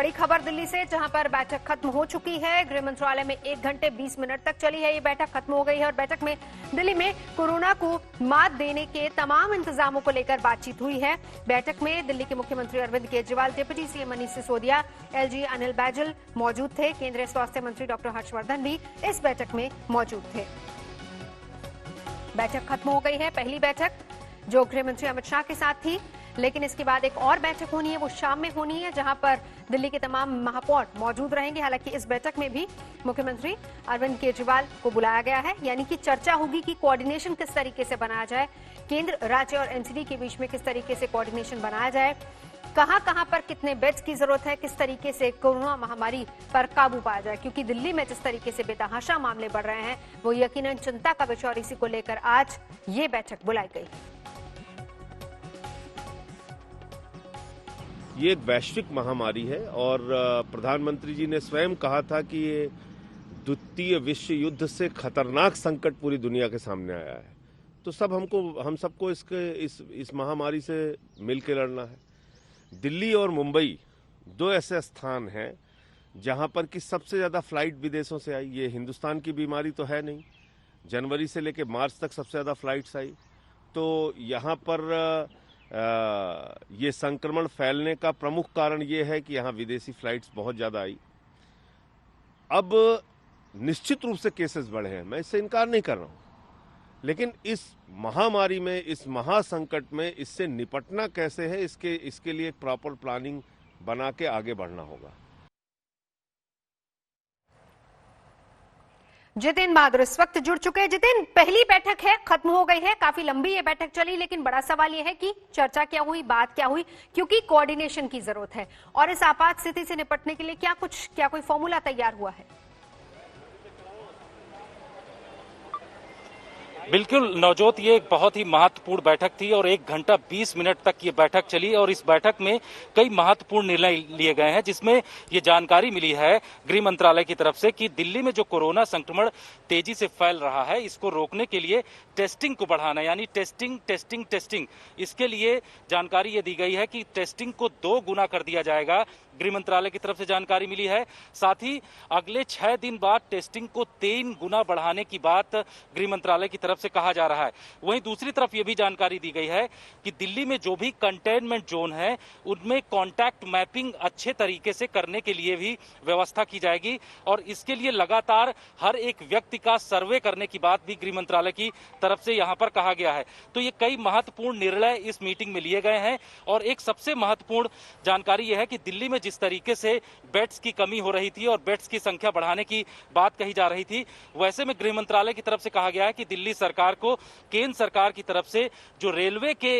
बड़ी खबर दिल्ली से, जहां पर बैठक खत्म हो चुकी है। गृह मंत्रालय में 1 घंटे 20 मिनट तक चली है ये बैठक, खत्म हो गई है और बैठक में दिल्ली में कोरोना को मात देने के तमाम इंतजामों को लेकर बातचीत हुई है। बैठक में दिल्ली के मुख्यमंत्री Arvind Kejriwal, deputy CM Manish Sisodia, LG Anil Baijal मौजूद थे। केंद्रीय स्वास्थ्य मंत्री डॉक्टर हर्षवर्धन भी इस बैठक में मौजूद थे। बैठक खत्म हो गई है। पहली बैठक जो गृह मंत्री अमित शाह के साथ थी, लेकिन इसके बाद एक और बैठक होनी है, वो शाम में होनी है, जहां पर दिल्ली के तमाम महापौर मौजूद रहेंगे। हालांकि इस बैठक में भी मुख्यमंत्री अरविंद केजरीवाल को बुलाया गया है, यानी कि चर्चा होगी कि कोऑर्डिनेशन किस तरीके से बनाया जाए, केंद्र, राज्य और एनसीडी के बीच में किस तरीके से कोऑर्डिनेशन बनाया जाए, कहां पर कितने बेड्स की जरूरत है, किस तरीके से कोरोना महामारी पर काबू पाया जाए। क्योंकि दिल्ली में जिस तरीके से बेतहाशा मामले बढ़ रहे हैं, वो यकीनन चिंता का विषय और इसी को लेकर आज ये बैठक बुलाई गई। ये एक वैश्विक महामारी है और प्रधानमंत्री जी ने स्वयं कहा था कि ये द्वितीय विश्व युद्ध से खतरनाक संकट पूरी दुनिया के सामने आया है। तो हम सबको इस महामारी से मिलकर लड़ना है। दिल्ली और मुंबई 2 ऐसे स्थान हैं जहां पर कि सबसे ज्यादा फ्लाइट विदेशों से आई। ये हिंदुस्तान की बीमारी तो है नहीं, जनवरी से लेकर मार्च तक सबसे ज्यादा फ्लाइट्स आई। तो यहाँ पर ये संक्रमण फैलने का प्रमुख कारण ये है कि यहाँ विदेशी फ्लाइट्स बहुत ज्यादा आई। अब निश्चित रूप से केसेस बढ़े हैं, मैं इससे इनकार नहीं कर रहा हूँ, लेकिन इस महामारी में, इस महासंकट में इससे निपटना कैसे है, इसके लिए एक प्रॉपर प्लानिंग बना के आगे बढ़ना होगा। जितिन बहादुर इस वक्त जुड़ चुके हैं। जितिन, पहली बैठक है, खत्म हो गई है, काफी लंबी ये बैठक चली, लेकिन बड़ा सवाल ये है कि चर्चा क्या हुई, बात क्या हुई, क्योंकि कोऑर्डिनेशन की जरूरत है और इस आपात स्थिति से निपटने के लिए क्या कोई फॉर्मूला तैयार हुआ है? बिल्कुल नवजोत, ये एक बहुत ही महत्वपूर्ण बैठक थी और 1 घंटा 20 मिनट तक ये बैठक चली और इस बैठक में कई महत्वपूर्ण निर्णय लिए गए हैं, जिसमें ये जानकारी मिली है गृह मंत्रालय की तरफ से कि दिल्ली में जो कोरोना संक्रमण तेजी से फैल रहा है, इसको रोकने के लिए टेस्टिंग को बढ़ाना, यानी टेस्टिंग, इसके लिए जानकारी ये दी गई है कि टेस्टिंग को 2 गुना कर दिया जाएगा। गृह मंत्रालय की तरफ से जानकारी मिली है। साथ ही अगले 6 दिन बाद टेस्टिंग को 3 गुना बढ़ाने की बात गृह मंत्रालय की तरफ से कहा जा रहा है। वहीं दूसरी तरफ यह भी जानकारी दी गई है कि दिल्ली में जो भी कंटेनमेंट जोन है, उनमें कॉन्टैक्ट मैपिंग अच्छे तरीके से करने के लिए भी व्यवस्था की जाएगी और इसके लिए लगातार हर एक व्यक्ति का सर्वे करने की बात भी गृह मंत्रालय की तरफ से यहां पर कहा गया है। तो ये कई महत्वपूर्ण निर्णय इस मीटिंग में लिए गए हैं और एक सबसे महत्वपूर्ण जानकारी यह है कि दिल्ली में जिस तरीके से बेड्स की कमी हो रही थी और बेड्स की संख्या बढ़ाने की बात कही जा रही थी, वैसे में गृह मंत्रालय की तरफ से कहा गया है कि दिल्ली सरकार को केंद्र सरकार की तरफ से जो रेलवे के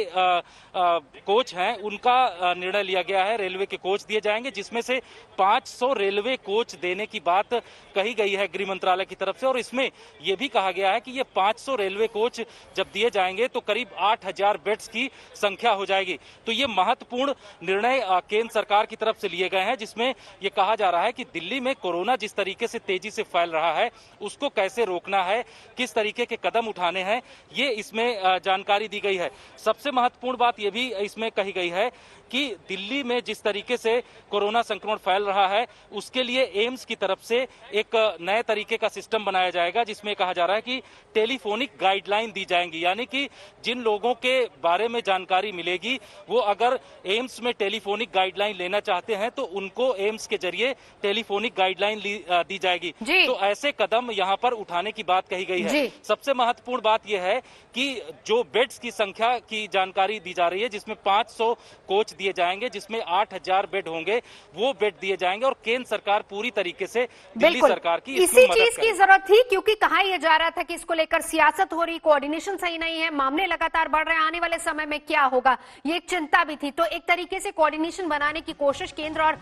कोच हैं, उनका निर्णय लिया गया है। रेलवे के कोच दिए जाएंगे, जिसमें से 500 रेलवे कोच देने की बात कही गई है गृह मंत्रालय की तरफ से और इसमें यह भी कहा गया है कि ये 500 रेलवे कोच जब दिए जाएंगे तो करीब 8000 बेड्स की संख्या हो जाएगी। तो ये महत्वपूर्ण निर्णय केंद्र सरकार की तरफ से लिए गए हैं, जिसमें यह कहा जा रहा है कि दिल्ली में कोरोना जिस तरीके से तेजी से फैल रहा है, उसको कैसे रोकना है, किस तरीके के कदम उठाने हैं, ये इसमें जानकारी दी गई है। सबसे महत्वपूर्ण बात यह भी इसमें कही गई है कि दिल्ली में जिस तरीके से कोरोना संक्रमण फैल रहा है, उसके लिए एम्स की तरफ से एक नए तरीके का सिस्टम बनाया जाएगा, जिसमें कहा जा रहा है कि टेलीफोनिक गाइडलाइन दी जाएंगी, यानी कि जिन लोगों के बारे में जानकारी मिलेगी, वो अगर एम्स में टेलीफोनिक गाइडलाइन लेना चाहते हैं तो उनको एम्स के जरिए टेलीफोनिक गाइडलाइन दी जाएगी। तो ऐसे कदम यहाँ पर उठाने की बात कही गई है। सबसे महत्वपूर्ण बात यह है कि जो बेड्स की संख्या की जानकारी दी जा रही है, जिसमें 500 कोच दिए जाएंगे, जिसमें 8000 बेड होंगे, वो बेड दिए जाएंगे और केंद्र सरकार पूरी तरीके से दिल्ली सरकार की इसी चीज की जरूरत थी, क्योंकि कहा यह जा रहा था कि इसको लेकर सियासत हो रही, कोऑर्डिनेशन सही नहीं है, मामले लगातार बढ़ रहे हैं, आने वाले समय में क्या होगा, ये एक चिंता भी थी। तो एक तरीके से कोऑर्डिनेशन बनाने की कोशिश केंद्र और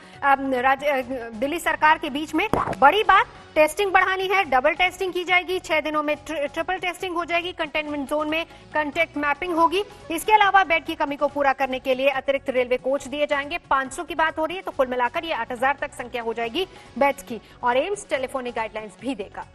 दिल्ली सरकार के बीच में। बड़ी बात, टेस्टिंग बढ़ानी है, डबल टेस्टिंग की जाएगी, 6 दिनों में ट्रिपल टेस्टिंग हो जाएगी, कंटेनमेंट जोन में कॉन्टैक्ट मैपिंग होगी। इसके अलावा बेड की कमी को पूरा करने के लिए अतिरिक्त रेलवे कोच दिए जाएंगे। 500 की बात हो रही है, तो कुल मिलाकर ये 8000 तक संख्या हो जाएगी बेड्स की और एम्स टेलीफोनिक गाइडलाइंस भी देगा।